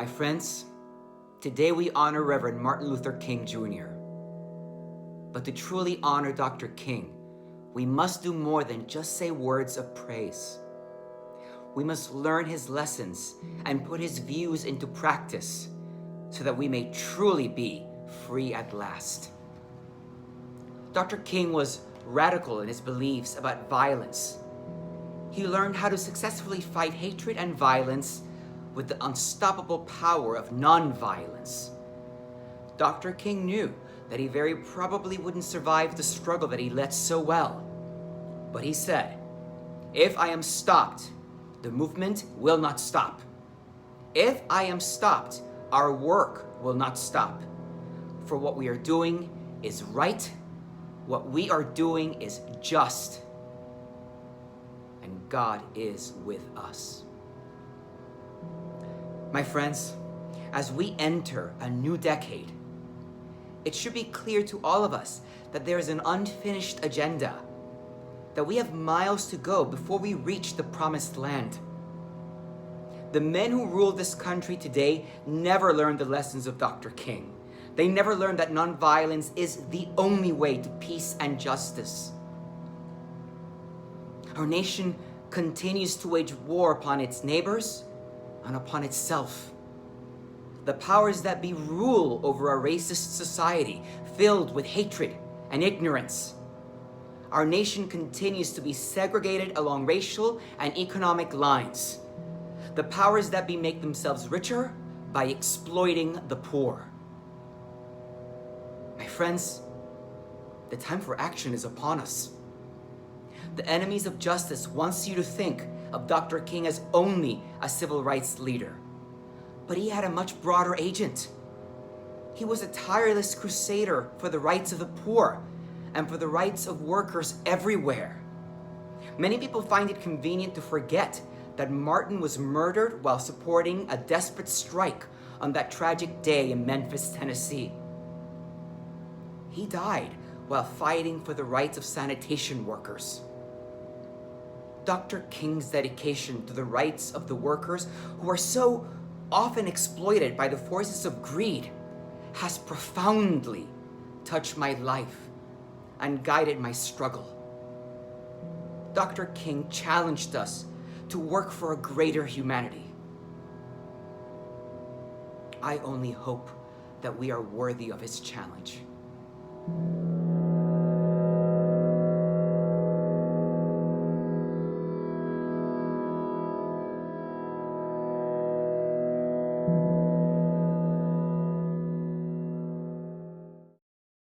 My friends, today we honor Reverend Martin Luther King Jr. But to truly honor Dr. King, we must do more than just say words of praise. We must learn his lessons and put his views into practice so that we may truly be free at last. Dr. King was radical in his beliefs about violence. He learned how to successfully fight hatred and violence with the unstoppable power of nonviolence. Dr. King knew that he very probably wouldn't survive the struggle that he led so well. But he said, "If I am stopped, the movement will not stop. If I am stopped, our work will not stop. For what we are doing is right, what we are doing is just, and God is with us." My friends, as we enter a new decade, it should be clear to all of us that there is an unfinished agenda, that we have miles to go before we reach the promised land. The men who rule this country today never learned the lessons of Dr. King. They never learned that nonviolence is the only way to peace and justice. Our nation continues to wage war upon its neighbors and upon itself. The powers that be rule over a racist society filled with hatred and ignorance. Our nation continues to be segregated along racial and economic lines. The powers that be make themselves richer by exploiting the poor. My friends, the time for action is upon us. The enemies of justice wants you to think of Dr. King as only a civil rights leader. But he had a much broader agent. He was a tireless crusader for the rights of the poor and for the rights of workers everywhere. Many people find it convenient to forget that Martin was murdered while supporting a desperate strike on that tragic day in Memphis, Tennessee. He died while fighting for the rights of sanitation workers. Dr. King's dedication to the rights of the workers who are so often exploited by the forces of greed has profoundly touched my life and guided my struggle. Dr. King challenged us to work for a greater humanity. I only hope that we are worthy of his challenge.